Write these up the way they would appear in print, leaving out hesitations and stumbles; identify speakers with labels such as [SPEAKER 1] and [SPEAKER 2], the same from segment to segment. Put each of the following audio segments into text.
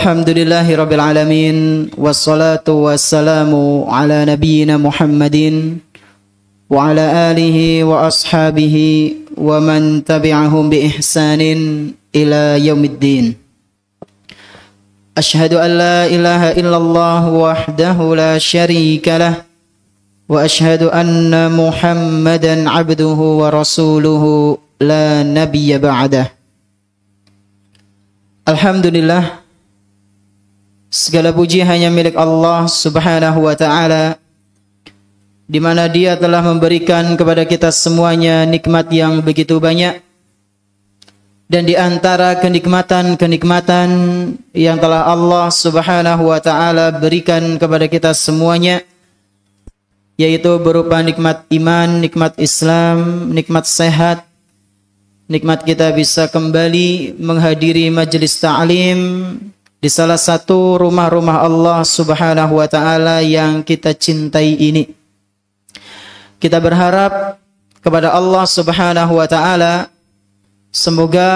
[SPEAKER 1] Alhamdulillahirabbil alamin wassalatu wassalamu ala nabiyyina Muhammadin wa ala alihi wa ashabihi wa man tabi'ahum bi ihsanin ila yaumiddin. Asyhadu an la ilaha illallah wahdahu la syarika lah wa asyhadu anna Muhammadan abduhu wa rasuluhu la nabiyya ba'dah. Alhamdulillah, segala puji hanya milik Allah Subhanahu wa ta'ala, di mana Dia telah memberikan kepada kita semuanya nikmat yang begitu banyak. Dan di antara kenikmatan-kenikmatan yang telah Allah Subhanahu wa ta'ala berikan kepada kita semuanya, yaitu berupa nikmat iman, nikmat Islam, nikmat sehat, nikmat kita bisa kembali menghadiri majelis ta'lim di salah satu rumah-rumah Allah Subhanahu wa ta'ala yang kita cintai ini. Kita berharap kepada Allah Subhanahu wa ta'ala, semoga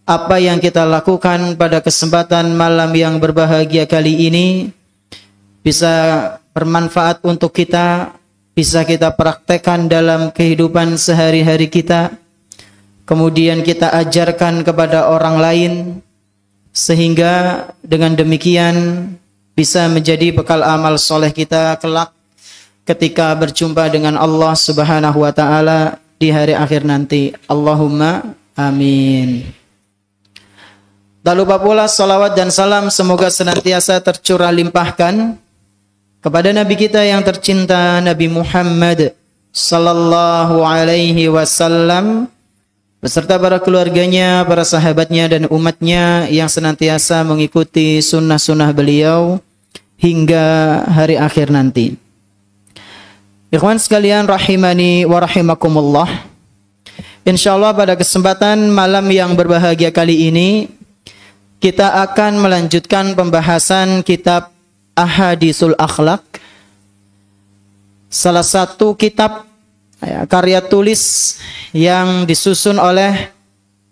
[SPEAKER 1] apa yang kita lakukan pada kesempatan malam yang berbahagia kali ini bisa bermanfaat untuk kita, bisa kita praktekkan dalam kehidupan sehari-hari kita, kemudian kita ajarkan kepada orang lain, sehingga dengan demikian bisa menjadi bekal amal soleh kita kelak ketika berjumpa dengan Allah Subhanahu wa ta'ala di hari akhir nanti. Allahumma amin. Tak lupa pula salawat dan salam semoga senantiasa tercurah limpahkan kepada Nabi kita yang tercinta, Nabi Muhammad sallallahu alaihi wasallam, beserta para keluarganya, para sahabatnya dan umatnya yang senantiasa mengikuti sunnah-sunnah beliau hingga hari akhir nanti. Ikhwan sekalian rahimani wa rahimakumullah, insyaallah pada kesempatan malam yang berbahagia kali ini kita akan melanjutkan pembahasan kitab Ahadisul Akhlaq, salah satu kitab karya tulis yang disusun oleh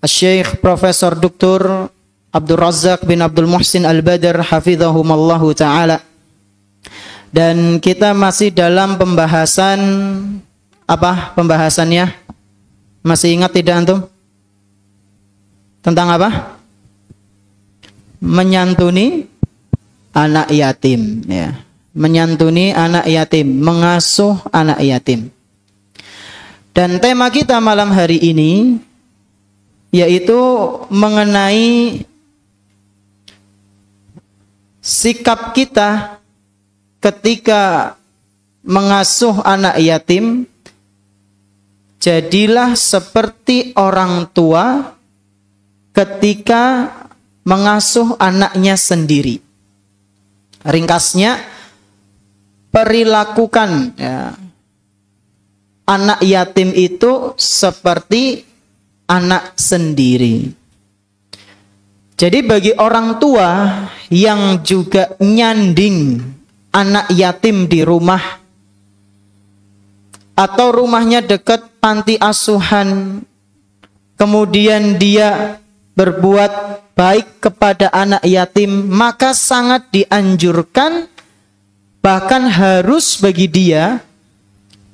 [SPEAKER 1] Syekh Profesor Dr. Abdul Razak bin Abdul Muhsin Al-Badr hafizahumallahu ta'ala. Dan kita masih dalam pembahasan apa pembahasannya? Masih ingat tidak antum? Tentang apa? Menyantuni anak yatim, ya. Menyantuni anak yatim, mengasuh anak yatim. Dan tema kita malam hari ini yaitu mengenai sikap kita ketika mengasuh anak yatim. Jadilah seperti orang tua ketika mengasuh anaknya sendiri. Ringkasnya, perilakukan anak yatim itu seperti anak sendiri. Jadi bagi orang tua yang juga nyanding anak yatim di rumah, atau rumahnya dekat panti asuhan, kemudian dia berbuat baik kepada anak yatim, maka sangat dianjurkan, bahkan harus bagi dia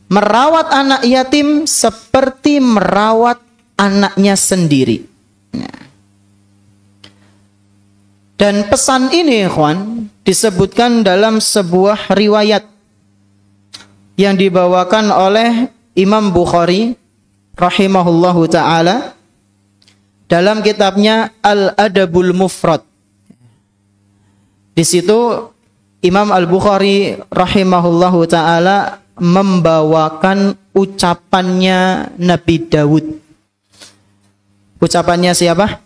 [SPEAKER 1] merawat anak yatim seperti merawat anaknya sendiri. Dan pesan ini, ikhwan, disebutkan dalam sebuah riwayat yang dibawakan oleh Imam Bukhari rahimahullahu ta'ala dalam kitabnya Al-Adabul Mufrad. Di situ Imam Al-Bukhari rahimahullahu ta'ala membawakan ucapannya Nabi Daud. Ucapannya siapa?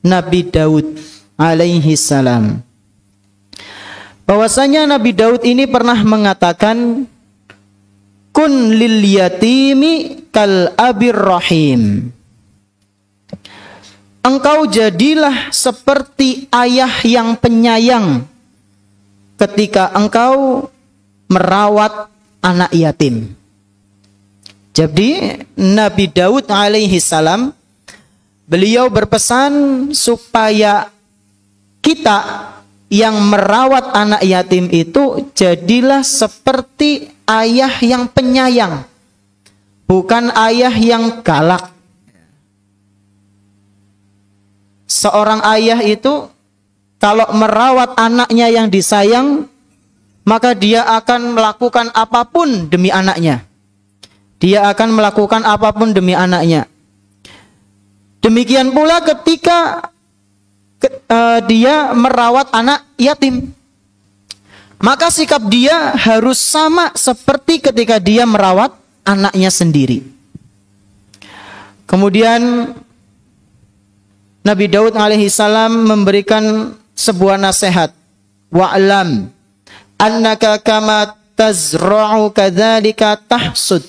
[SPEAKER 1] Nabi Daud alaihi salam. Bahwasanya Nabi Daud ini pernah mengatakan, kun lil yatimi kal abir rahim. Engkau jadilah seperti ayah yang penyayang ketika engkau merawat anak yatim. Jadi Nabi Daud alaihi salam, beliau berpesan supaya kita yang merawat anak yatim itu jadilah seperti ayah yang penyayang, bukan ayah yang galak. Seorang ayah itu kalau merawat anaknya yang disayang, maka dia akan melakukan apapun demi anaknya. Dia akan melakukan apapun demi anaknya. Demikian pula ketika dia merawat anak yatim, maka sikap dia harus sama seperti ketika dia merawat anaknya sendiri. Kemudian Nabi Daud alaihissalam memberikan sebuah nasihat. Wa'lam annaka kama tazra'u kadzalika tahsud.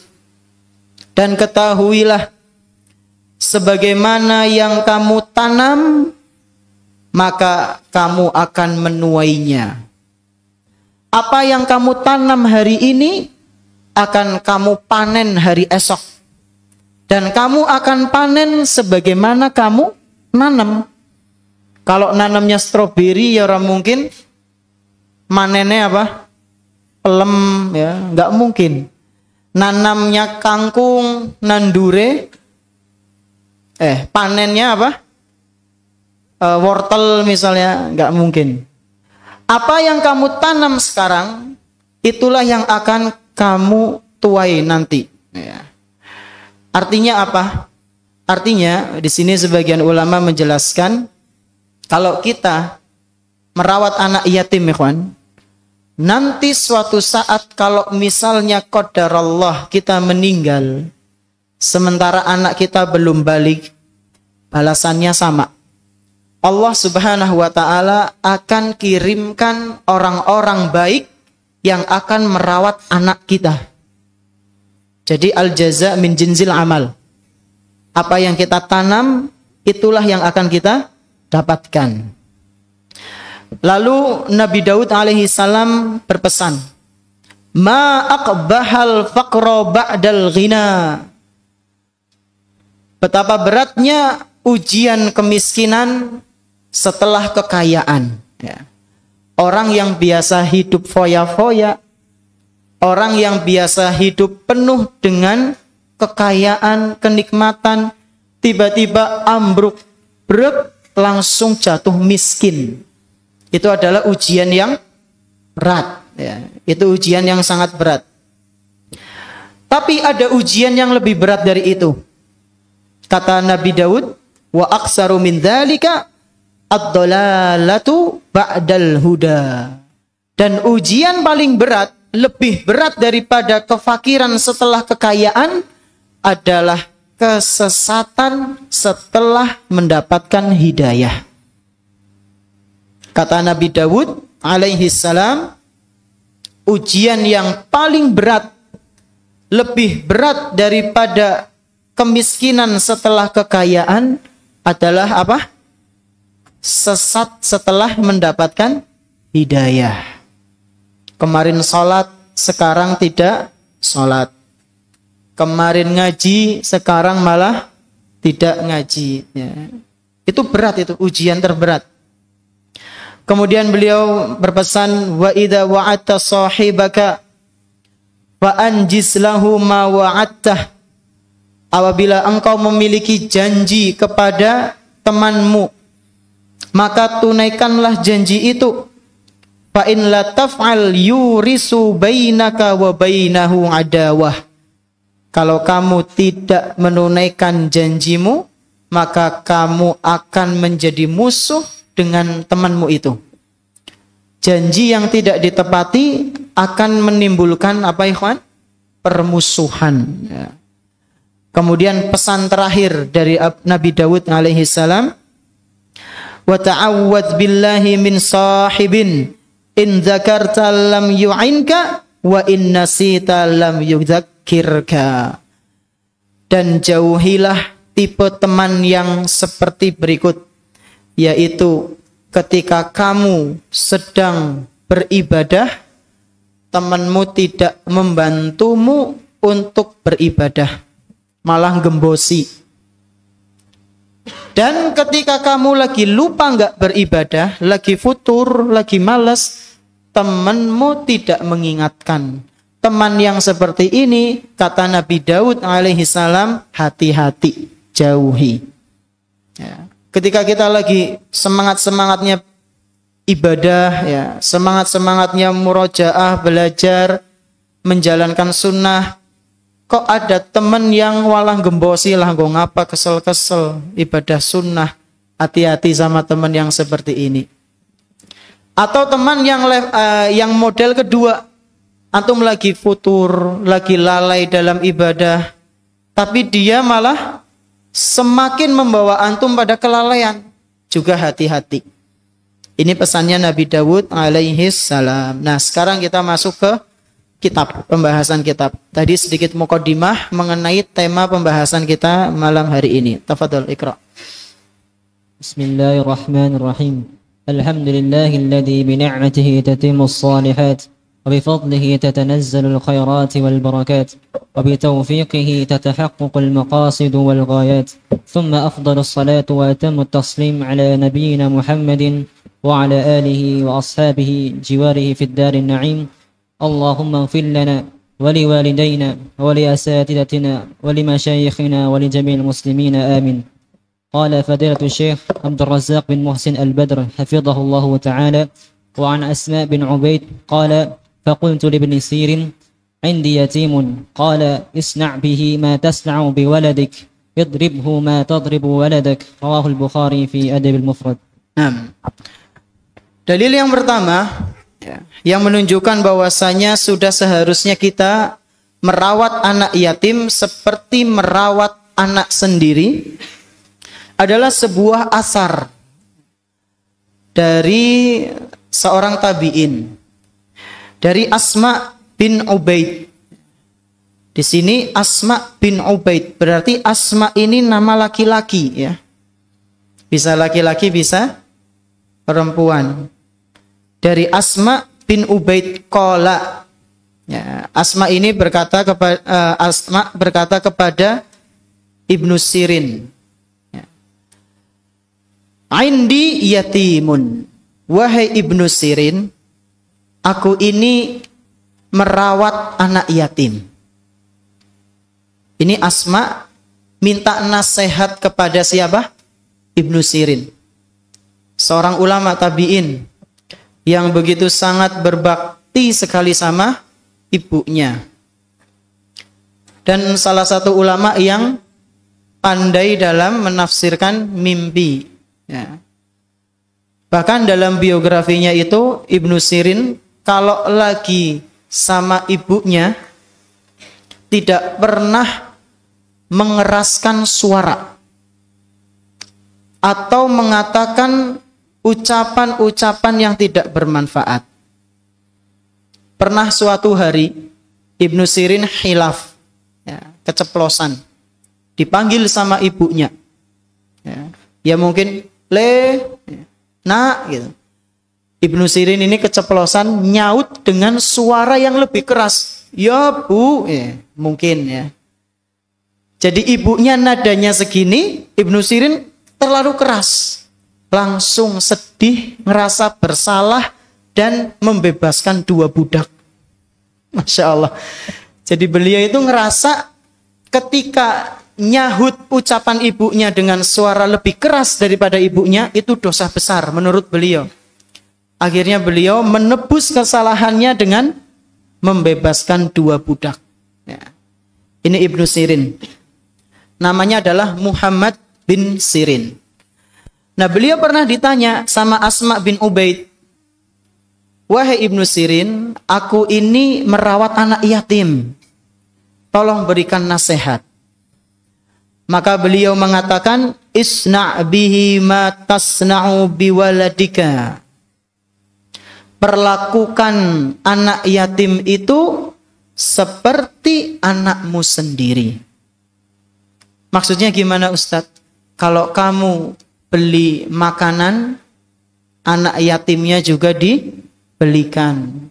[SPEAKER 1] Dan ketahuilah, sebagaimana yang kamu tanam, maka kamu akan menuainya. Apa yang kamu tanam hari ini akan kamu panen hari esok. Dan kamu akan panen sebagaimana kamu nanam. Kalau nanamnya stroberi ya orang mungkin manennya apa? Pelem ya, nggak mungkin. Nanamnya kangkung, nandure, panennya apa? Wortel misalnya, nggak mungkin. Apa yang kamu tanam sekarang, itulah yang akan kamu tuai nanti. Ya. Artinya apa? Artinya di sini sebagian ulama menjelaskan, kalau kita merawat anak yatim, ikhwan, nanti suatu saat kalau misalnya qadarullah kita meninggal, sementara anak kita belum balik, balasannya sama. Allah subhanahu wa ta'ala akan kirimkan orang-orang baik yang akan merawat anak kita. Jadi al-jaza min jinzil amal. Apa yang kita tanam, itulah yang akan kita dapatkan. Lalu Nabi Daud alaihi salam berpesan, ma aqbahal faqra ba'dal ghina. Betapa beratnya ujian kemiskinan setelah kekayaan. Ya. Orang yang biasa hidup foya-foya, orang yang biasa hidup penuh dengan kekayaan, kenikmatan, tiba-tiba ambruk, brek, langsung jatuh miskin. Itu adalah ujian yang berat. Ya. Itu ujian yang sangat berat. Tapi ada ujian yang lebih berat dari itu. Kata Nabi Daud, wa aksaru min dzalika ad-dhalalatu ba'dal huda. Dan ujian paling berat, lebih berat daripada kefakiran setelah kekayaan, adalah kesesatan setelah mendapatkan hidayah. Kata Nabi Daud alaihi salam, ujian yang paling berat, lebih berat daripada kemiskinan setelah kekayaan adalah apa? Sesat setelah mendapatkan hidayah. Kemarin sholat, sekarang tidak sholat. Kemarin ngaji, sekarang malah tidak ngaji. Ya. Itu berat, itu ujian terberat. Kemudian beliau berpesan, wa idza wa'atta sahibaka fa anjiz lahu ma wa'attah. Apabila engkau memiliki janji kepada temanmu, maka tunaikanlah janji itu. Fa in la taf'al yurisu bainaka wa bainahu adawah. Kalau kamu tidak menunaikan janjimu, maka kamu akan menjadi musuh dengan temanmu itu. Janji yang tidak ditepati akan menimbulkan apa, ikhwan? Permusuhan. Ya. Kemudian pesan terakhir dari Nabi Daud alaihi salam, wa ta'awwadz billahi min sahibin in dzakarta lam yu'inka wa in nasita lam yudzakkirka. Dan jauhilah tipe teman yang seperti berikut, yaitu ketika kamu sedang beribadah, temanmu tidak membantumu untuk beribadah, malah gembosi. Dan ketika kamu lagi lupa nggak beribadah, lagi futur, lagi malas, temanmu tidak mengingatkan. Teman yang seperti ini, kata Nabi Daud alaihi salam, hati-hati, jauhi. Ya. Ketika kita lagi semangat-semangatnya ibadah, ya, semangat-semangatnya murojaah, belajar, menjalankan sunnah, kok ada teman yang walah gembosi lah, gue ngapa kesel-kesel ibadah sunnah. Hati-hati sama teman yang seperti ini. Atau teman yang model kedua, antum lagi futur, lagi lalai dalam ibadah, tapi dia malah semakin membawa antum pada kelalaian. Juga hati-hati. Ini pesannya Nabi Daud alaihi salam. Nah, sekarang kita masuk ke kitab, pembahasan kitab. Tadi sedikit muqaddimah mengenai tema pembahasan kita malam hari ini. Tafadhol Iqra.
[SPEAKER 2] Bismillahirrahmanirrahim. Alhamdulillahilladzi bi ni'matihi tatimmus shalihat wa bi fadlihi tatanazzalul khairati wal barakat wa bi tawfiqihi tatahaqqaqul maqasid wal ghayat. Thumma afdalus salatu wa atammut taslim ala nabiyyina Muhammadin wa ala alihi wa ashabihi jiwarihi fid darin na'im. اللهم اغفر لنا ولوالدينا ولأساتذتنا ولمشايخنا ولجميع المسلمين آمين. قال فضيلة الشيخ عبد الرزاق بن محسن البدر حفظه الله تعالى وعن أسماء بن عبيد قال فقلت لابن سير عندي يتيم قال اصنع به ما تصنع بولدك اضربه ما تضرب ولدك رواه البخاري في أدب المفرد.
[SPEAKER 1] Dalil yang pertama yang menunjukkan bahwasanya sudah seharusnya kita merawat anak yatim seperti merawat anak sendiri adalah sebuah asar dari seorang tabi'in, dari Asma bin Ubaid. Di sini Asma bin Ubaid berarti Asma ini nama laki-laki, ya. Bisa laki-laki, bisa perempuan. Dari Asma bin Ubaid qala, ya, Asma ini berkata kepada Ibnu Sirin, ya, Indi yatimun, wahai Ibnu Sirin, aku ini merawat anak yatim. Ini Asma minta nasihat kepada siapa? Ibnu Sirin, seorang ulama tabi'in yang begitu sangat berbakti sekali sama ibunya. Dan salah satu ulama yang pandai dalam menafsirkan mimpi, ya. Bahkan dalam biografinya itu Ibnu Sirin kalau lagi sama ibunya tidak pernah mengeraskan suara atau mengatakan ucapan-ucapan yang tidak bermanfaat. Pernah suatu hari Ibnu Sirin khilaf, ya, keceplosan, dipanggil sama ibunya, ya mungkin nak gitu. Ibnu Sirin ini keceplosan nyaut dengan suara yang lebih keras, ya bu, mungkin, ya. Jadi ibunya nadanya segini, Ibnu Sirin terlalu keras. Langsung sedih, ngerasa bersalah, dan membebaskan 2 budak. Masya Allah. Jadi beliau itu ngerasa ketika nyahut ucapan ibunya dengan suara lebih keras daripada ibunya, itu dosa besar menurut beliau. Akhirnya beliau menebus kesalahannya dengan membebaskan 2 budak. Ya. Ini Ibnu Sirin. Namanya adalah Muhammad bin Sirin. Nah, beliau pernah ditanya sama Asma bin Ubaid, wahai Ibnu Sirin, aku ini merawat anak yatim, tolong berikan nasihat. Maka beliau mengatakan, isna' bihi ma tasna'u biwaladika. Perlakukan anak yatim itu seperti anakmu sendiri. Maksudnya gimana Ustadz? Kalau kamu beli makanan, anak yatimnya juga dibelikan.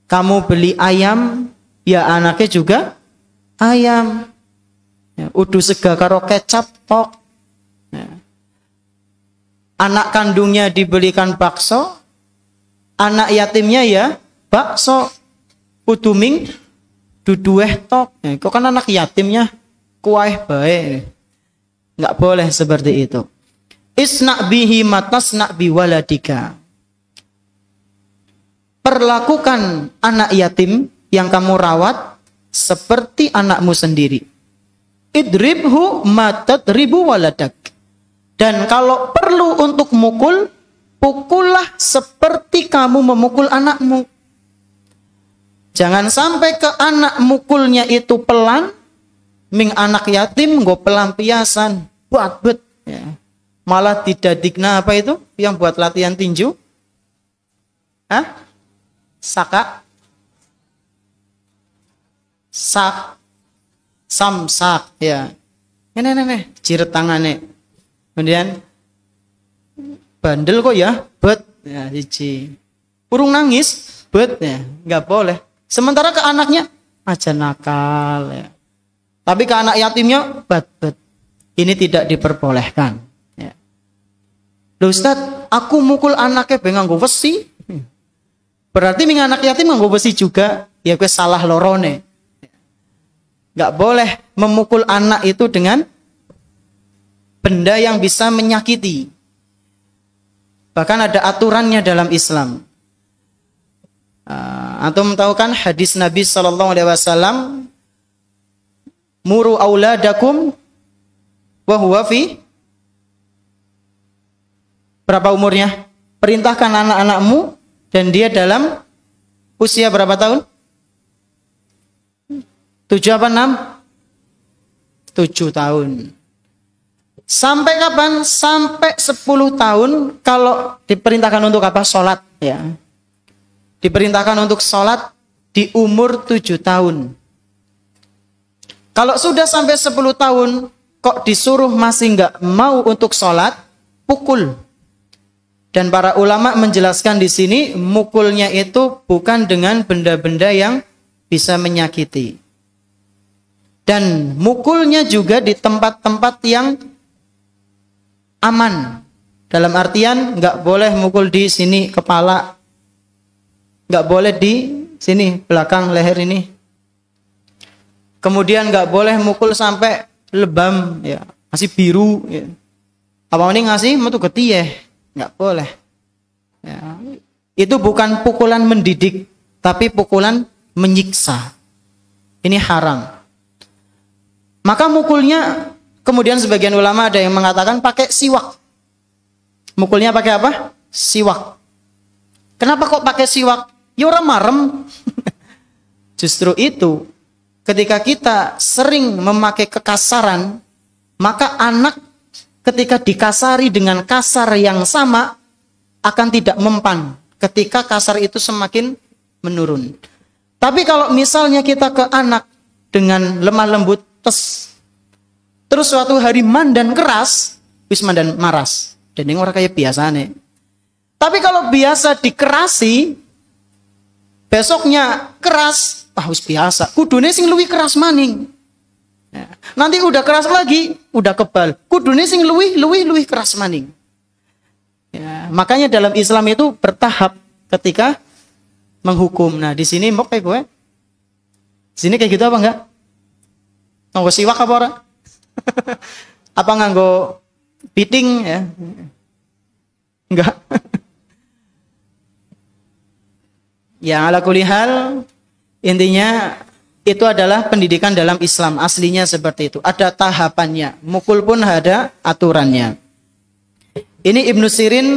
[SPEAKER 1] Kamu beli ayam, ya anaknya juga ayam. Ya, udu sega karo kecap tok. Ya. Anak kandungnya dibelikan bakso, anak yatimnya ya bakso. Uduming dudueh tok. Kok kan anak yatimnya kuah bae. Enggak boleh seperti itu. Isna bihi matasna bi waladika. Perlakukan anak yatim yang kamu rawat seperti anakmu sendiri. Idribhu matadribu waladak. Dan kalau perlu untuk mukul, pukullah seperti kamu memukul anakmu. Jangan sampai ke anak mukulnya itu pelan, ming anak yatim go pelampiasan, buat ya. Malah tidak digna apa itu yang buat latihan tinju? Hah? Saka? Samsak ya. Ini jiret tangannya. Kemudian bandel kok ya, bet ya cici. Urung nangis, bet ya, nggak boleh. Sementara ke anaknya aja nakal ya. Tapi ke anak yatimnya bet. Ini tidak diperbolehkan. Ya. Loh Ustaz, aku mukul anaknya nganggo besi. Berarti ming anak yatim nganggo besi juga. Ya gue salah lorone. Nggak boleh memukul anak itu dengan benda yang bisa menyakiti. Bahkan ada aturannya dalam Islam. Antum tahu kan hadis Nabi SAW, muru auladakum wa huwa fi, berapa umurnya? Perintahkan anak-anakmu dan dia dalam usia berapa tahun? 7 apa 6? 7 tahun. Sampai kapan? Sampai 10 tahun kalau diperintahkan untuk apa? Sholat ya. Diperintahkan untuk sholat di umur 7 tahun. Kalau sudah sampai 10 tahun kok disuruh masih nggak mau untuk sholat, pukul. Dan para ulama menjelaskan di sini mukulnya itu bukan dengan benda-benda yang bisa menyakiti. Dan mukulnya juga di tempat-tempat yang aman. Dalam artian nggak boleh mukul di sini kepala, nggak boleh di sini belakang leher ini. Kemudian nggak boleh mukul sampai lebam, ya masih biru. Ya. Apa ini ngasih metu getih, nggak boleh. Ya. Itu bukan pukulan mendidik, tapi pukulan menyiksa. Ini haram. Maka mukulnya, kemudian sebagian ulama ada yang mengatakan pakai siwak. Mukulnya pakai apa? Siwak. Kenapa kok pakai siwak? Ya orang marem. Justru itu, ketika kita sering memakai kekasaran, maka anak ketika dikasari dengan kasar yang sama akan tidak mempan ketika kasar itu semakin menurun. Tapi kalau misalnya kita ke anak dengan lemah lembut, terus suatu hari mandan keras, wis mandan maras. Dan ini orang kayak biasa nih. Tapi kalau biasa dikerasi, besoknya keras, wis biasa. Kudune sing luwih keras maning. Ya. Nanti udah keras lagi, udah kebal. Kudune sing luwih keras maning. Ya. Makanya dalam Islam itu bertahap ketika menghukum. Nah di sini mau kayak gue. Di sini kayak gitu apa enggak? Nganggo siwak apa ora? Apa nganggo piting ya? Enggak. Ya ala kulli hal, intinya itu adalah pendidikan dalam Islam. Aslinya seperti itu. Ada tahapannya. Mukul pun ada aturannya. Ini Ibnu Sirin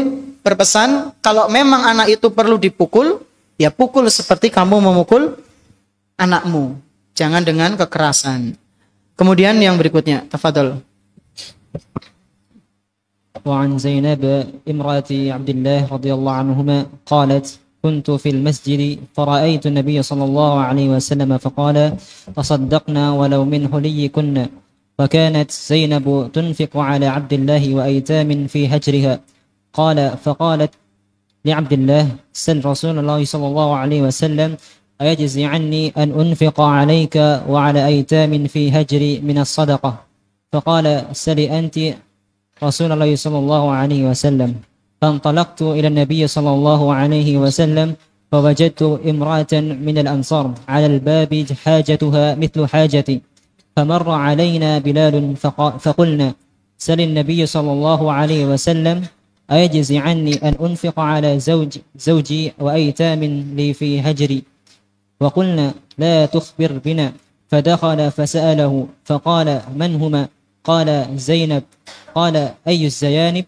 [SPEAKER 1] berpesan, kalau memang anak itu perlu dipukul, ya pukul seperti kamu memukul anakmu. Jangan dengan kekerasan. Kemudian yang berikutnya, tafadhol.
[SPEAKER 2] وعن زينب امرأة عبد الله رضي الله عنهما قالت كنت في المسجد فرأيت النبي صلى الله عليه وسلم فقال تصدقنا ولو من حليكن وكانت زينب تنفق على عبد الله وأيتام في هجرها فقالت لعبد الله سل رسول الله صلى الله عليه وسلم أيجزي عني أن أنفق عليك وعلى أيتام في هجري من الصدقة فقال سل أنت رسول الله صلى الله عليه وسلم، فانطلقت إلى النبي صلى الله عليه وسلم فوجدت امرأة من الأنصار على الباب حاجتها مثل حاجتي، فمر علينا بلال فقلنا سل النبي صلى الله عليه وسلم أيجزي عني أن أنفق على زوجي وأيتام لي في هجري، وقلنا لا تخبر بنا، فدخل فسأله فقال من هما؟ قال زينب. قال أي الزيانب؟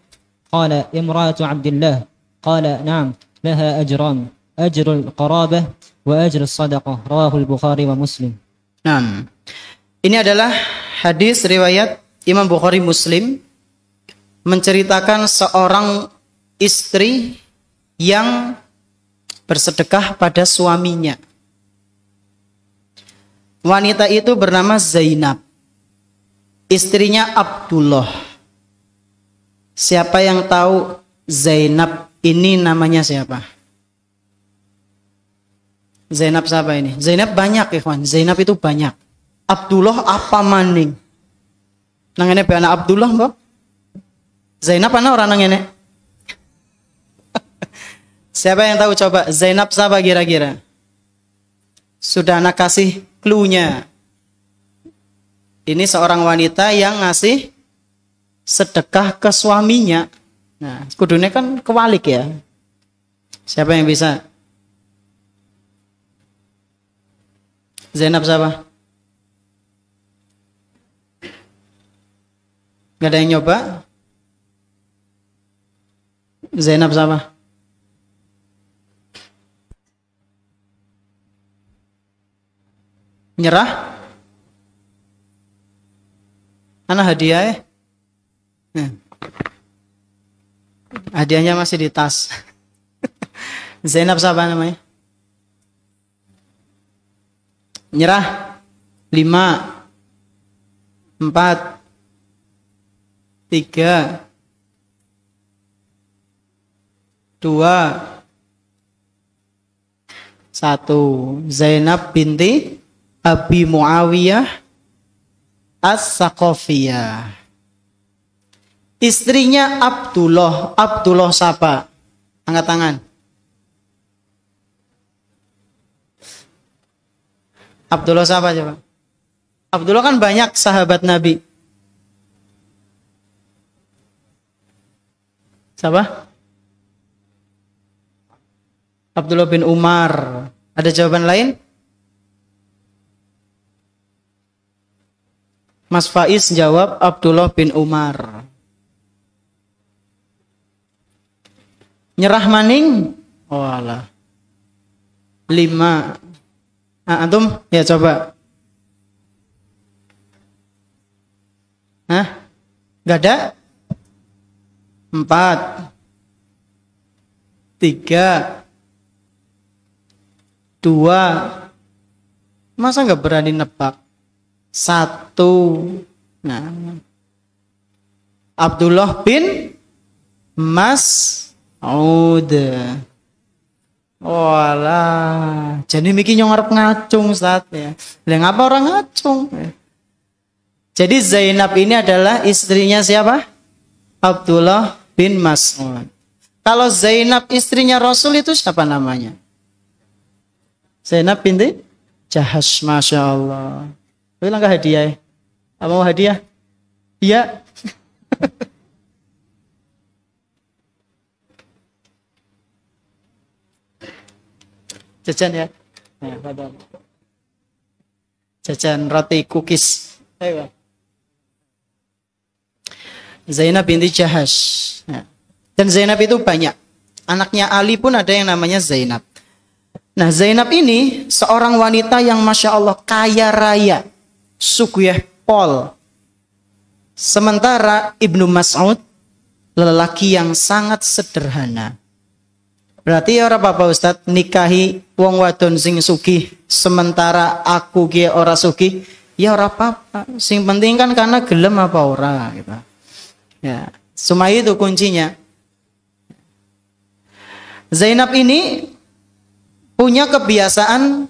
[SPEAKER 2] قال امرأة عبد الله. قال نعم لها أجران، أجر القرابة وأجر الصدقة، رواه البخاري ومسلم.
[SPEAKER 1] Nah, ini adalah hadis riwayat Imam Bukhari Muslim menceritakan seorang istri yang bersedekah pada suaminya. Wanita itu bernama Zainab, istrinya Abdullah. Siapa yang tahu Zainab ini namanya siapa? Zainab siapa ini? Zainab banyak, ikhwan. Zainab itu banyak. Abdullah apa maning? Nangene be anak Abdullah, mbok? Zainab ana orang nangene? Siapa yang tahu coba? Zainab siapa kira-kira? Sudah anak kasih clue-nya. Ini seorang wanita yang ngasih sedekah ke suaminya. Nah, kudunya kan kewalik ya. Siapa yang bisa? Zainab siapa? Gak ada yang nyoba? Zainab siapa? Nyerah? Anak hadiah ya? Hadiahnya masih di tas. Zainab siapa namanya? Nyerah? 5 4 3 2 1. Zainab binti Abi Muawiyah As-Saqafiyah. Istrinya Abdullah. Abdullah siapa? Angkat tangan. Abdullah siapa coba? Abdullah kan banyak sahabat Nabi. Siapa? Abdullah bin Umar. Ada jawaban lain? Mas Faiz jawab Abdullah bin Umar. Nyerah maning? Oh alah. 5. Antum ya coba. Hah? Gak ada? 4 3 2. Masa gak berani nebak? 1. Nah, Abdullah bin Mas'ud. Walah, jadi miki nyong arep ngacung Ustaz ya. Lah ngapa orang ngacung? Jadi Zainab ini adalah istrinya siapa? Abdullah bin Mas'ud. Kalau Zainab istrinya Rasul itu siapa namanya? Zainab binti Jahash, Masya Allah. Bilang ke hadiah ya? Apa mau hadiah? Iya. Jajan ya. Jajan roti cookies. Ayo. Zainab binti Jahash. Dan Zainab itu banyak. Anaknya Ali pun ada yang namanya Zainab. Nah, Zainab ini seorang wanita yang Masya Allah kaya raya. Sugih pol. Sementara Ibnu Mas'ud lelaki yang sangat sederhana. Berarti ya ora apa-apa Ustaz nikahi wong wadon sing sugih sementara aku ki ora sugih, ya ora apa-apa. Sing penting kan karena gelem apa ora gitu. Ya, cuma itu kuncinya. Zainab ini punya kebiasaan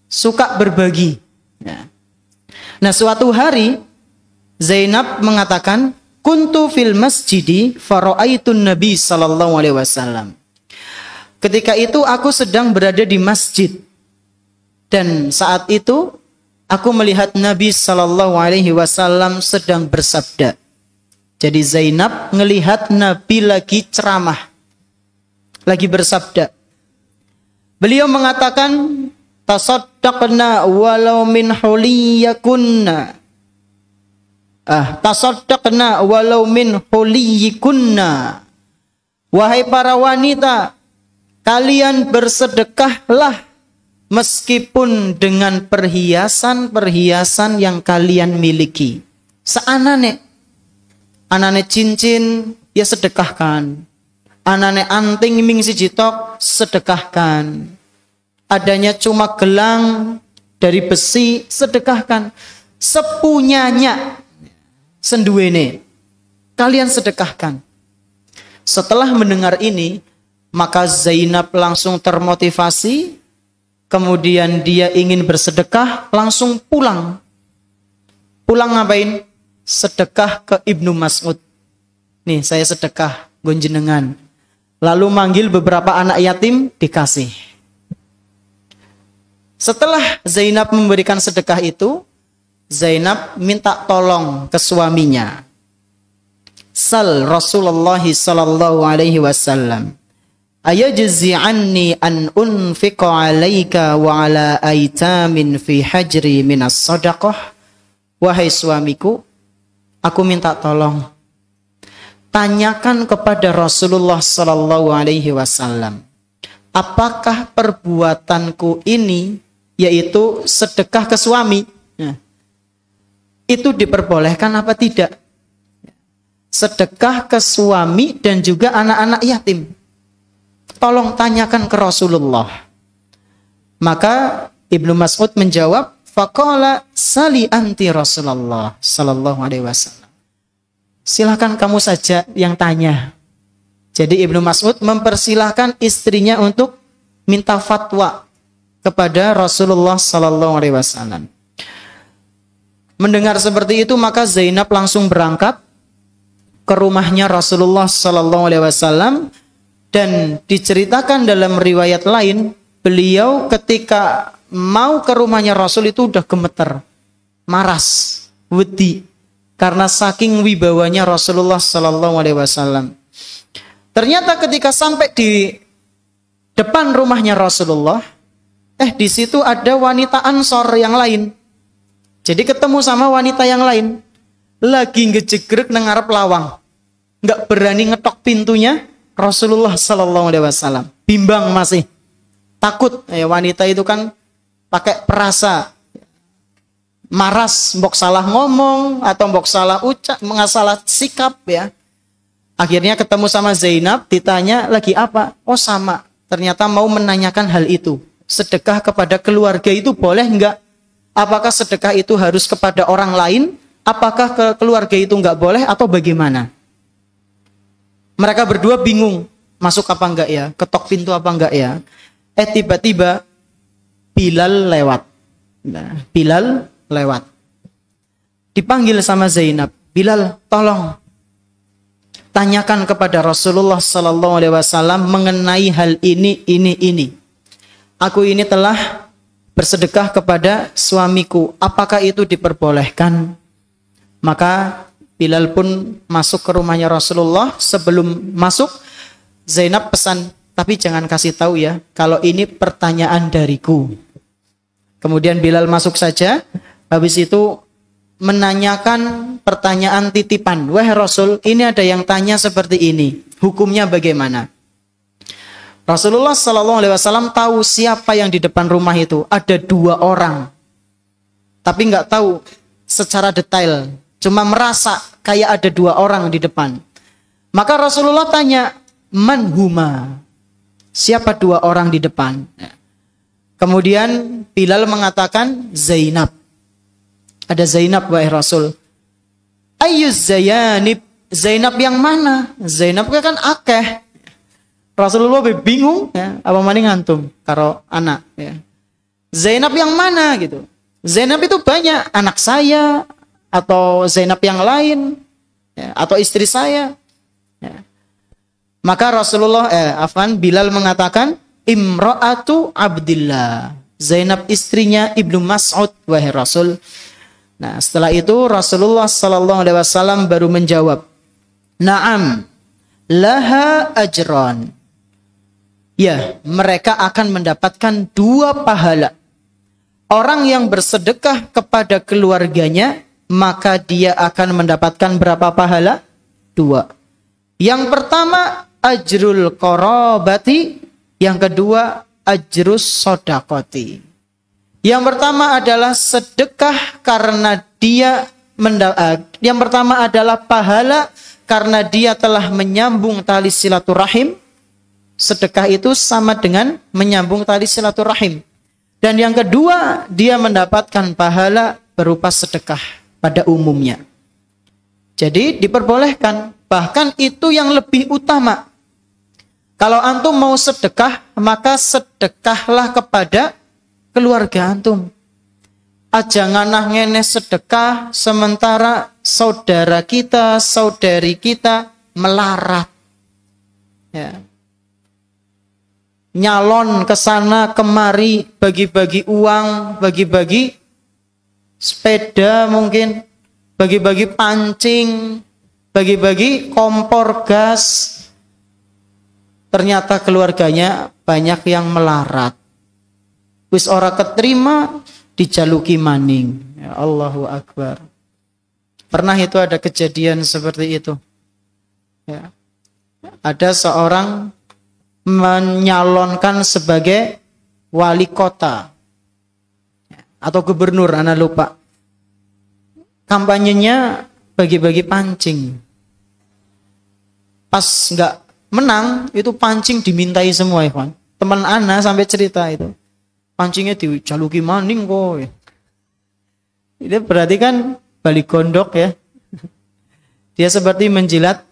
[SPEAKER 1] suka berbagi. Ya. Nah, suatu hari Zainab mengatakan, kuntu fil masjidi faraaitun nabi sallallahu alaihi wasallam. Ketika itu aku sedang berada di masjid dan saat itu aku melihat Nabi sallallahu alaihi wasallam sedang bersabda. Jadi Zainab ngelihat Nabi lagi ceramah, lagi bersabda. Beliau mengatakan, tasaddaqna walau min huliyakunna. Tasaddaqna walau min huliyikunna. Wahai para wanita, kalian bersedekahlah meskipun dengan perhiasan-perhiasan yang kalian miliki. Seanane cincin ya sedekahkan. Anane anting ming siji tok sedekahkan. Adanya cuma gelang dari besi sedekahkan. Sepunyanya senduwene kalian sedekahkan. Setelah mendengar ini, maka Zainab langsung termotivasi, kemudian dia ingin bersedekah, langsung pulang. Pulang ngapain? Sedekah ke Ibnu Mas'ud. Nih, saya sedekah gonjenengan. Lalu manggil beberapa anak yatim, dikasih. Setelah Zainab memberikan sedekah itu, Zainab minta tolong ke suaminya. Sal Rasulullah sallallahu alaihi wasallam, ayajzi anni an unfiqa alaika wa ala aitamin fi hajri minas sadaqah. Wahai suamiku, aku minta tolong. Tanyakan kepada Rasulullah sallallahu alaihi wasallam, apakah perbuatanku ini, yaitu sedekah ke suami, itu diperbolehkan apa tidak? Sedekah ke suami dan juga anak-anak yatim. Tolong tanyakan ke Rasulullah. Maka Ibnu Mas'ud menjawab, faqala sali anti Rasulullah sallallahu alaihi wasallam. Silakan kamu saja yang tanya. Jadi Ibnu Mas'ud mempersilahkan istrinya untuk minta fatwa kepada Rasulullah sallallahu alaihi wasallam. Mendengar seperti itu, maka Zainab langsung berangkat ke rumahnya Rasulullah sallallahu alaihi wasallam, dan diceritakan dalam riwayat lain, beliau ketika mau ke rumahnya Rasul itu udah gemeter, maras, wedi, karena saking wibawanya Rasulullah sallallahu alaihi wasallam. Ternyata ketika sampai di depan rumahnya Rasulullah, di situ ada wanita Ansor yang lain. Jadi ketemu sama wanita yang lain, lagi ngejegrek nang ngarep lawang, nggak berani ngetok pintunya Rasulullah sallallahu alaihi wasallam. Bimbang masih, takut. Wanita itu kan pakai perasa, maras, mbok salah ngomong atau mbok salah ucap, salah sikap ya. Akhirnya ketemu sama Zainab, ditanya lagi apa? Oh sama, ternyata mau menanyakan hal itu. Sedekah kepada keluarga itu boleh enggak? Apakah sedekah itu harus kepada orang lain? Apakah ke keluarga itu enggak boleh atau bagaimana? Mereka berdua bingung, masuk apa enggak ya? Ketok pintu apa enggak ya? Tiba-tiba Bilal lewat. Nah, Bilal lewat. Dipanggil sama Zainab, Bilal, tolong tanyakan kepada Rasulullah sallallahu alaihi wasallam mengenai hal ini. Aku ini telah bersedekah kepada suamiku, apakah itu diperbolehkan? Maka Bilal pun masuk ke rumahnya Rasulullah. Sebelum masuk, Zainab pesan, tapi jangan kasih tahu ya, kalau ini pertanyaan dariku. Kemudian Bilal masuk saja. Habis itu menanyakan pertanyaan titipan. Wahai Rasul, ini ada yang tanya seperti ini. Hukumnya bagaimana? Rasulullah sallallahu alaihi wasallam tahu siapa yang di depan rumah itu. Ada 2 orang. Tapi nggak tahu secara detail. Cuma merasa kayak ada 2 orang di depan. Maka Rasulullah tanya, man huma? Siapa 2 orang di depan? Kemudian Bilal mengatakan Zainab. Ada Zainab wahai Rasul. Ayyuz Zayanib? Zainab yang mana? Zainab kan akeh. Rasulullah bingung ya, apa maning ngantum karo anak ya. Zainab yang mana gitu. Zainab itu banyak, anak saya atau Zainab yang lain. ya, atau istri saya. Ya. Maka Bilal mengatakan, Imra'atu Abdillah. Zainab istrinya Ibnu Mas'ud, wahai Rasul. Nah, setelah itu Rasulullah sallallahu alaihi wasallam baru menjawab, "Na'am, laha ajran." Ya, mereka akan mendapatkan 2 pahala. Orang yang bersedekah kepada keluarganya, maka dia akan mendapatkan berapa pahala? 2. Yang pertama, ajrul qarabati. Yang kedua, ajrus sodakoti. Yang pertama adalah sedekah karena yang pertama adalah pahala karena dia telah menyambung tali silaturahim. Sedekah itu sama dengan menyambung tali silaturahim. Dan yang kedua, dia mendapatkan pahala berupa sedekah pada umumnya. Jadi diperbolehkan, bahkan itu yang lebih utama. Kalau antum mau sedekah, maka sedekahlah kepada keluarga antum. Aja nganah ngene sedekah sementara saudara kita, saudari kita melarat. Ya. Nyalon ke sana kemari, bagi-bagi uang, bagi-bagi sepeda mungkin, bagi-bagi pancing, bagi-bagi kompor gas. Ternyata keluarganya banyak yang melarat. Wis ora keterima, dijaluki maning. Ya, Allahu Akbar. Pernah itu ada kejadian seperti itu. Ya. Ada seorang menyalonkan sebagai wali kota atau gubernur, anak lupa. Kampanyenya bagi-bagi pancing. Pas nggak menang, itu pancing dimintai semua, Ikhwan. Teman Ana sampai cerita itu. Pancingnya dijaluki maning kok. Itu berarti kan balik gondok ya. Dia seperti menjilat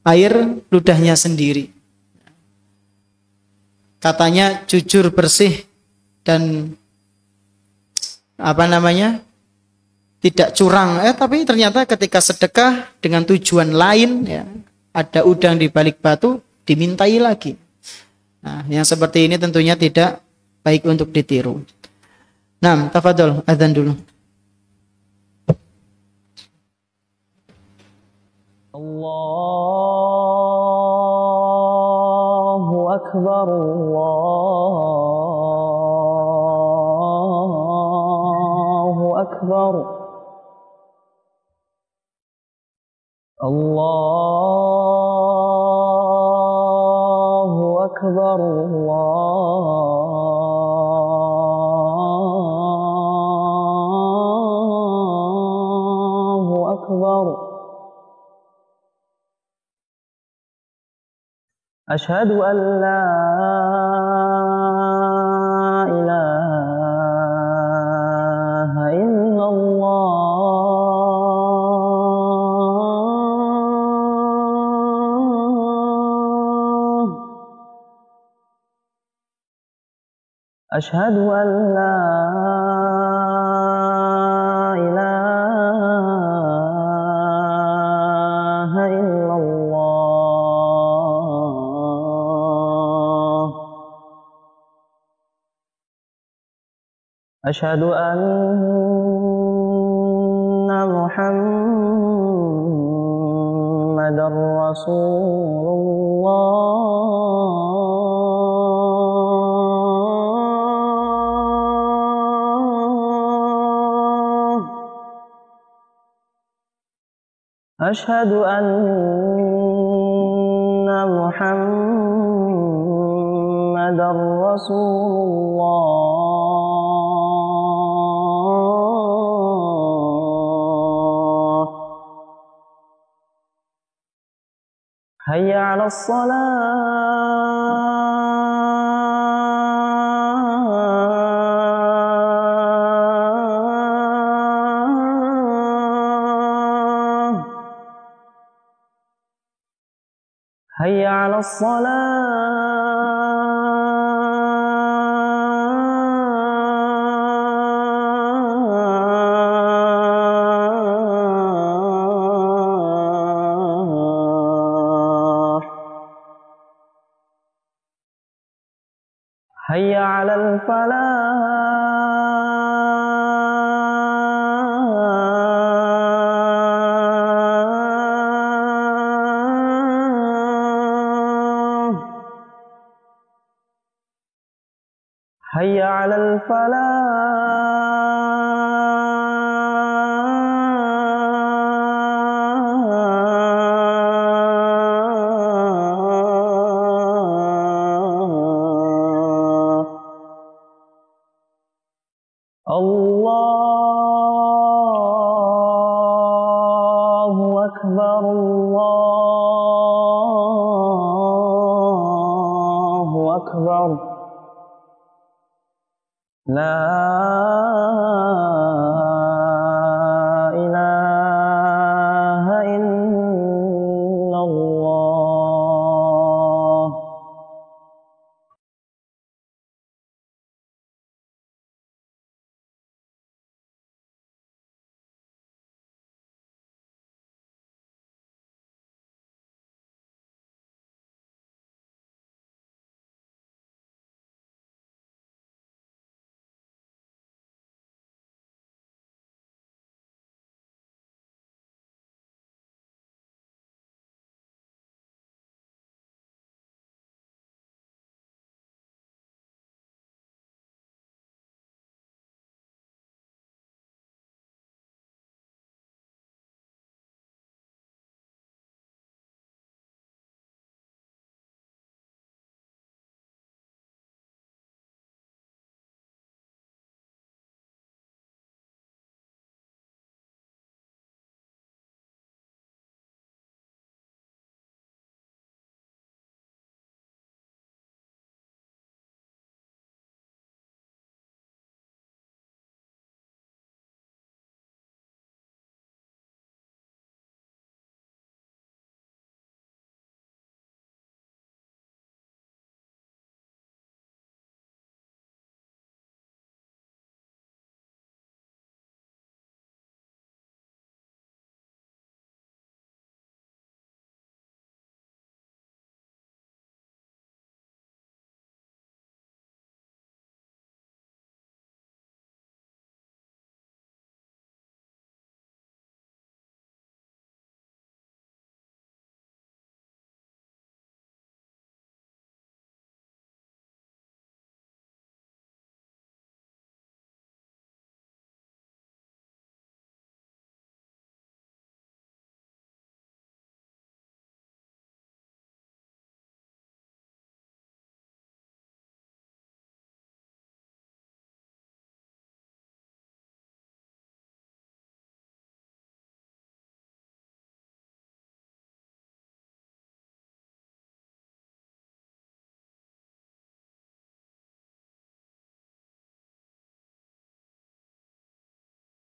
[SPEAKER 1] air ludahnya sendiri. Katanya jujur, bersih, dan tidak curang. Tapi ternyata ketika sedekah dengan tujuan lain, ya, ada udang di balik batu, dimintai lagi. Nah, yang seperti ini tentunya tidak baik untuk ditiru. Nah, tafadhol, adzan dulu.
[SPEAKER 2] Allahu Akbar, Allahu Akbar. Allahu Akbar, Allahu Akbar. Asyhadu an la ilaha illallah. Asyhadu an la ilaha illallah. Asyhadu anna Muhammadar Rasulullah. Asyhadu anna Muhammadar Rasulullah. Hayya 'alas shalah. Hayya 'alas shalah.
[SPEAKER 3] حي على الفلاح حي على الفلاح الله أكبر الله أكبر لا إله إلا الله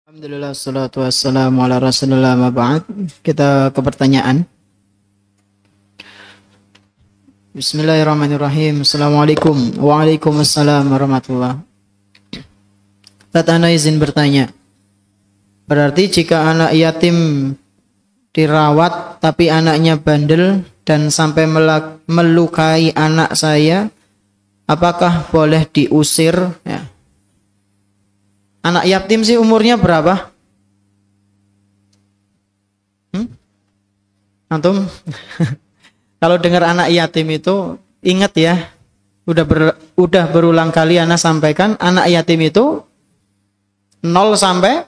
[SPEAKER 1] Alhamdulillah, salatu wassalamu ala rasulullah ma ba'd. Kita ke pertanyaan. Bismillahirrahmanirrahim. Assalamualaikum. Waalaikumsalam warahmatullah. Tatana izin bertanya. Berarti jika anak yatim dirawat tapi anaknya bandel dan sampai melukai anak saya, apakah boleh diusir? Ya. Anak yatim sih umurnya berapa? Antum? Kalau dengar anak yatim itu ingat ya, udah berulang kali ana sampaikan, anak yatim itu 0 sampai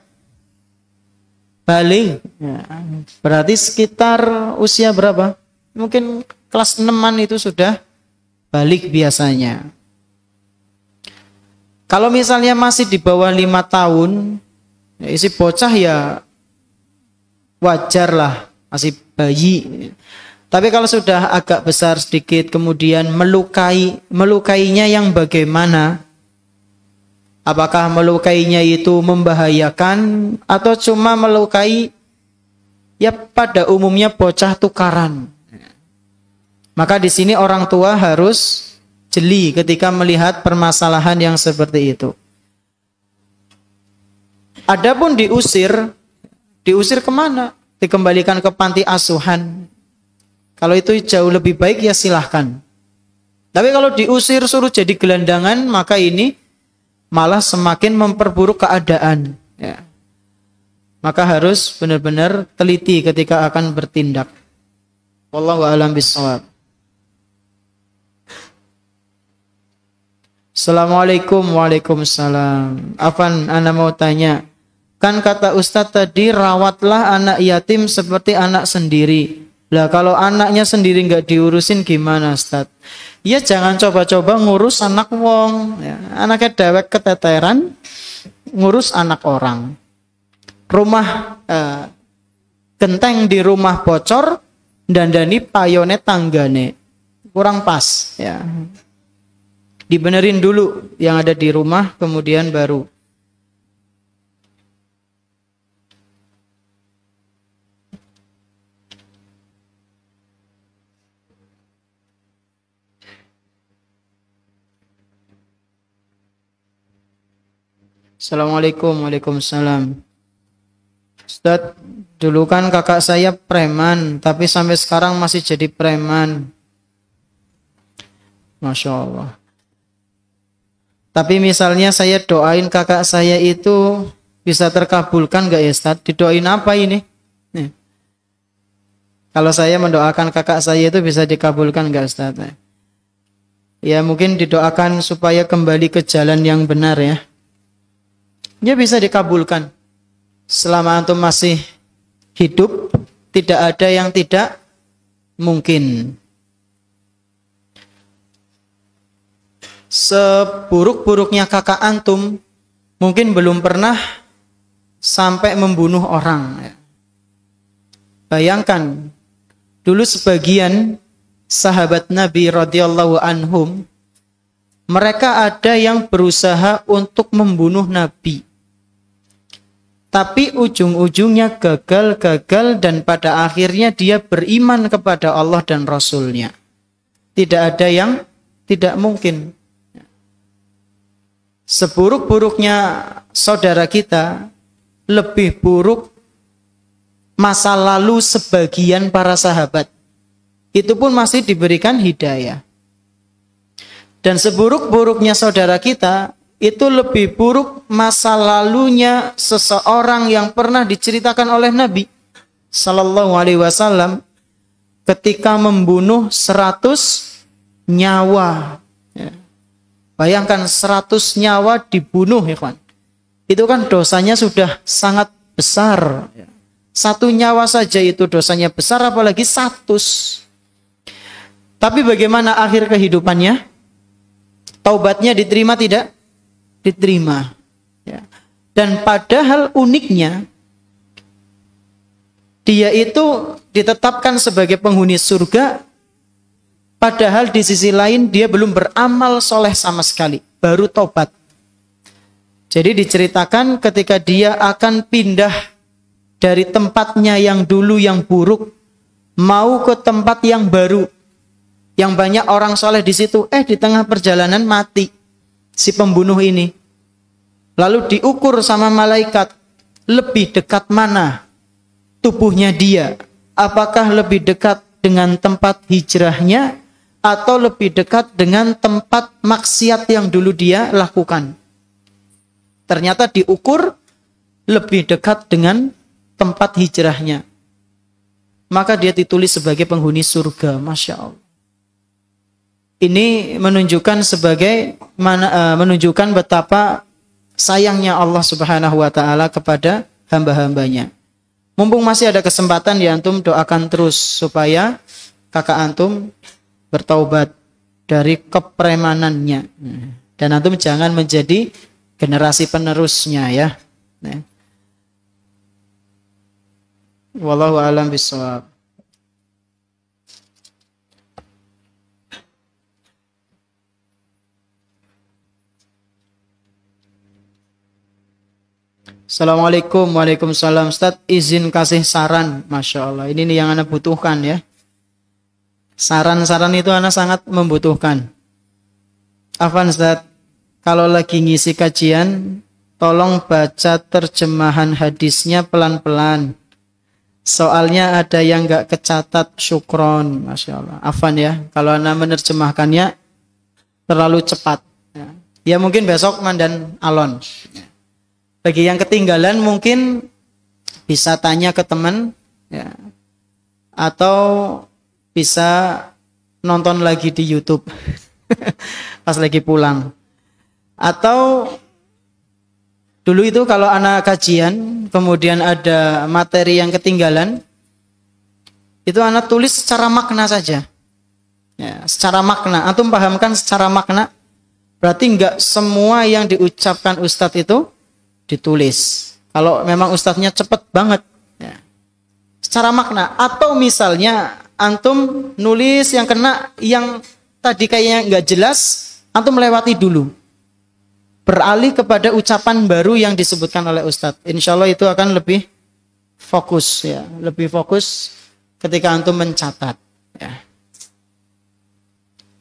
[SPEAKER 1] balik. Ya, berarti sekitar usia berapa? Mungkin kelas 6-an itu sudah balik biasanya. Kalau misalnya masih di bawah 5 tahun, ya isi bocah ya wajar lah, masih bayi. Tapi kalau sudah agak besar sedikit, kemudian melukainya yang bagaimana? Apakah melukainya itu membahayakan atau cuma melukai ya pada umumnya bocah tukaran? Maka di sini orang tua harus jeli ketika melihat permasalahan yang seperti itu. Adapun diusir kemana? Dikembalikan ke panti asuhan. Kalau itu jauh lebih baik ya silahkan. Tapi kalau diusir suruh jadi gelandangan, maka ini malah semakin memperburuk keadaan. Ya. Maka harus benar-benar teliti ketika akan bertindak. Wallahu a'lam bishawab. Assalamualaikum. Waalaikumsalam. Afan, ana mau tanya. Kan kata Ustadz tadi, rawatlah anak yatim seperti anak sendiri. Lah kalau anaknya sendiri nggak diurusin gimana Ustadz? Ya jangan coba-coba ngurus anak wong. Ya, anaknya dewek keteteran, ngurus anak orang. Rumah genteng di rumah bocor, dandani payone tanggane. Kurang pas. Ya. Dibenerin dulu yang ada di rumah, kemudian baru. Assalamualaikum. Waalaikumsalam. Ustadz, dulu kan kakak saya preman, tapi sampai sekarang masih jadi preman. Masya Allah. Tapi misalnya saya doain kakak saya itu bisa terkabulkan gak ya Ustadz? Didoain apa ini? Nih. Kalau saya mendoakan kakak saya itu bisa dikabulkan gak Ustadz? Ya mungkin didoakan supaya kembali ke jalan yang benar ya. Dia bisa dikabulkan. Selama antum masih hidup, tidak ada yang tidak mungkin. Seburuk-buruknya kakak antum, mungkin belum pernah sampai membunuh orang. Bayangkan, dulu sebagian sahabat Nabi radhiyallahu anhum, mereka ada yang berusaha untuk membunuh Nabi. Tapi ujung-ujungnya gagal dan pada akhirnya dia beriman kepada Allah dan Rasulnya. Tidak ada yang tidak mungkin. Seburuk-buruknya saudara kita, lebih buruk masa lalu sebagian para sahabat. Itu pun masih diberikan hidayah. Dan seburuk-buruknya saudara kita, itu lebih buruk masa lalunya seseorang yang pernah diceritakan oleh Nabi Sallallahu Alaihi Wasallam ketika membunuh 100 nyawa. Ya. Bayangkan 100 nyawa dibunuh, ikhwan. Itu kan dosanya sudah sangat besar. Ya. 1 nyawa saja itu dosanya besar, apalagi 100. Tapi bagaimana akhir kehidupannya? Taubatnya diterima tidak? Diterima. Ya. Dan padahal uniknya, dia itu ditetapkan sebagai penghuni surga, padahal di sisi lain dia belum beramal soleh sama sekali, baru taubat. Jadi diceritakan ketika dia akan pindah dari tempatnya yang dulu yang buruk, mau ke tempat yang baru, yang banyak orang soleh di situ. Di tengah perjalanan mati si pembunuh ini. Lalu diukur sama malaikat, lebih dekat mana tubuhnya dia? Apakah lebih dekat dengan tempat hijrahnya atau lebih dekat dengan tempat maksiat yang dulu dia lakukan? Ternyata diukur lebih dekat dengan tempat hijrahnya. Maka dia ditulis sebagai penghuni surga. Masya Allah. Ini menunjukkan menunjukkan betapa sayangnya Allah Subhanahu wa taala kepada hamba-hambanya. Mumpung masih ada kesempatan, ya antum doakan terus supaya kakak antum bertaubat dari kepremanannya. Dan antum jangan menjadi generasi penerusnya ya. Wallahu a'lam bishawab. Assalamualaikum. Waalaikumsalam. Ustaz, izin kasih saran. Masya Allah, ini nih yang Anda butuhkan ya. Saran-saran itu Anda sangat membutuhkan. Afwan Ustaz, kalau lagi ngisi kajian, tolong baca terjemahan hadisnya pelan-pelan. Soalnya ada yang gak kecatat, syukron. Masya Allah. Afwan ya, kalau Anda menerjemahkannya terlalu cepat. Ya mungkin besok mandan alon. Bagi yang ketinggalan mungkin bisa tanya ke teman, ya, atau bisa nonton lagi di YouTube pas lagi pulang. Atau dulu itu kalau anak kajian kemudian ada materi yang ketinggalan, itu anak tulis secara makna saja. Ya, secara makna, antum pahamkan secara makna. Berarti enggak semua yang diucapkan ustadz itu ditulis. Kalau memang ustadznya cepet banget, ya, secara makna. Atau misalnya antum nulis yang kena, yang tadi kayaknya enggak jelas, antum melewati dulu. Beralih kepada ucapan baru yang disebutkan oleh ustadz. Insya Allah itu akan lebih fokus, ya, lebih fokus ketika antum mencatat, ya.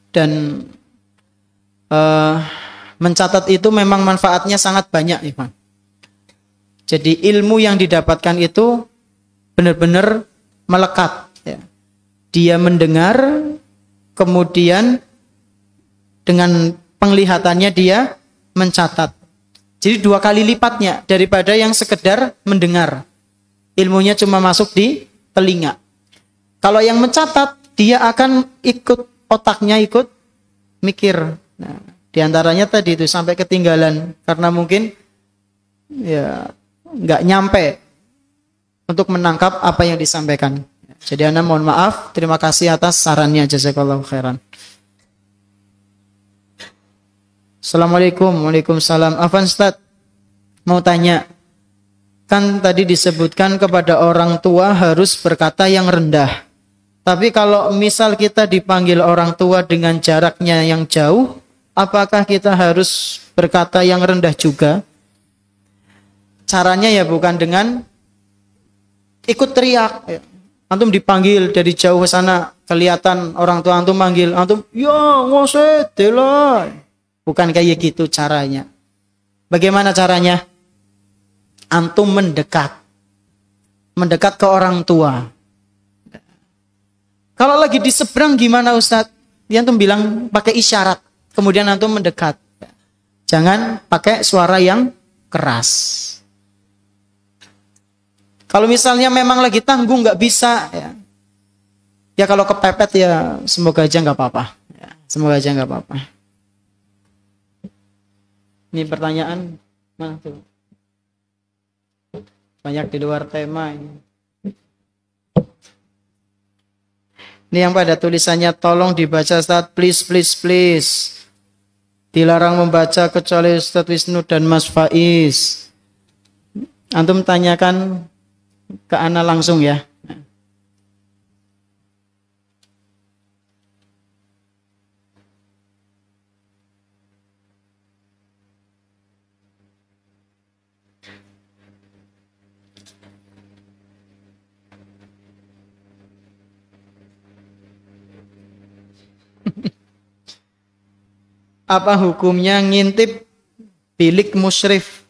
[SPEAKER 1] Dan mencatat itu memang manfaatnya sangat banyak, Ivan. Jadi ilmu yang didapatkan itu benar-benar melekat, ya. Dia mendengar, kemudian dengan penglihatannya dia mencatat. Jadi 2 kali lipatnya daripada yang sekedar mendengar. Ilmunya cuma masuk di telinga. Kalau yang mencatat, dia akan ikut, otaknya ikut mikir. Nah, di antaranya tadi itu sampai ketinggalan karena mungkin ya nggak nyampe untuk menangkap apa yang disampaikan. Jadi ana mohon maaf, terima kasih atas sarannya, jazakallahu khairan. Assalamualaikum. Waalaikumsalam. Afwan Ustaz, mau tanya, kan tadi disebutkan kepada orang tua harus berkata yang rendah. Tapi kalau misal kita dipanggil orang tua dengan jaraknya yang jauh, apakah kita harus berkata yang rendah juga? Caranya ya bukan dengan ikut teriak. Antum dipanggil dari jauh ke sana, kelihatan orang tua antum manggil, antum, ya ngose, dela. Bukan kayak gitu caranya. Bagaimana caranya? Antum mendekat. Mendekat ke orang tua. Kalau lagi di seberang gimana Ustadz? Dia antum bilang pakai isyarat. Kemudian antum mendekat. Jangan pakai suara yang keras. Kalau misalnya memang lagi tanggung nggak bisa, ya kalau kepepet ya semoga aja nggak apa-apa. Ya, semoga aja nggak apa-apa. Ini pertanyaan mana tuh? Banyak di luar tema ini. Ini yang pada tulisannya tolong dibaca Ustaz, please, please, please. Dilarang membaca kecuali Ustaz Wisnu dan Mas Faiz. Antum tanyakan ke ana langsung ya. Apa hukumnya ngintip bilik musyrif?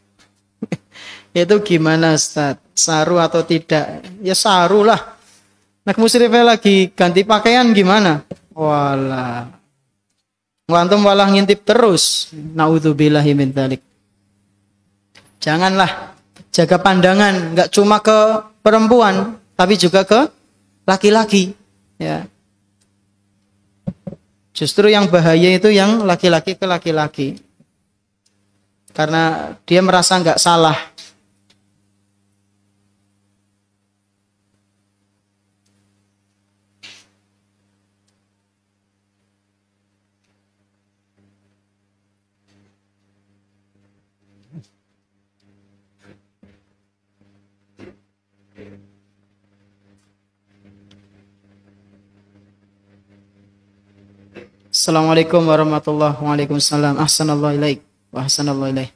[SPEAKER 1] Itu gimana Ustaz? Saru atau tidak? Ya saru lah. Nah musyrifnya lagi ganti pakaian gimana? Walah. Antum malah ngintip terus. Naudzubillahi min dzalik. Janganlah. Jaga pandangan. Enggak cuma ke perempuan, tapi juga ke laki-laki. Ya. Justru yang bahaya itu yang laki-laki ke laki-laki. Karena dia merasa nggak salah. Assalamualaikum warahmatullahi wabarakatuh. Waalaikumsalam. Ahsanallahu ilaik. Wa ahsanallahu ilaik.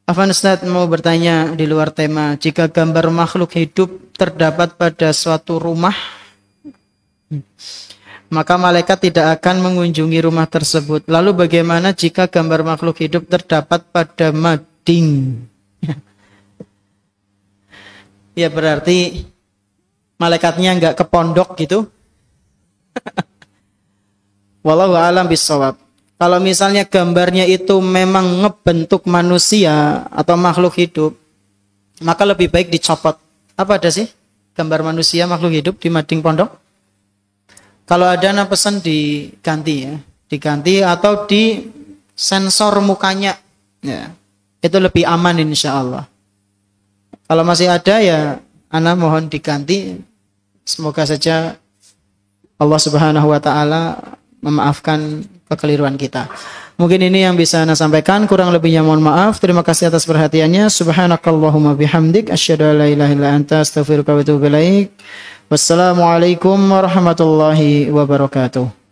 [SPEAKER 1] Afwan Ustaz mau bertanya di luar tema. Jika gambar makhluk hidup terdapat pada suatu rumah, maka malaikat tidak akan mengunjungi rumah tersebut. Lalu bagaimana jika gambar makhluk hidup terdapat pada mading? Ya berarti malaikatnya nggak ke pondok gitu. Wallahu a'lam bishawab. Kalau misalnya gambarnya itu memang ngebentuk manusia atau makhluk hidup, maka lebih baik dicopot. Apa ada sih gambar manusia makhluk hidup di mading pondok? Kalau ada, nah pesan diganti ya, diganti atau di sensor mukanya, ya, itu lebih aman insya Allah. Kalau masih ada ya, ana mohon diganti. Semoga saja Allah Subhanahu wa taala memaafkan kekeliruan kita. Mungkin ini yang bisa ana sampaikan, kurang lebihnya mohon maaf. Terima kasih atas perhatiannya. Subhanakallahumma bihamdik asyhadu an la ilaha illa anta astaghfiruka wa atubu ilaik. Wassalamualaikum warahmatullahi wabarakatuh.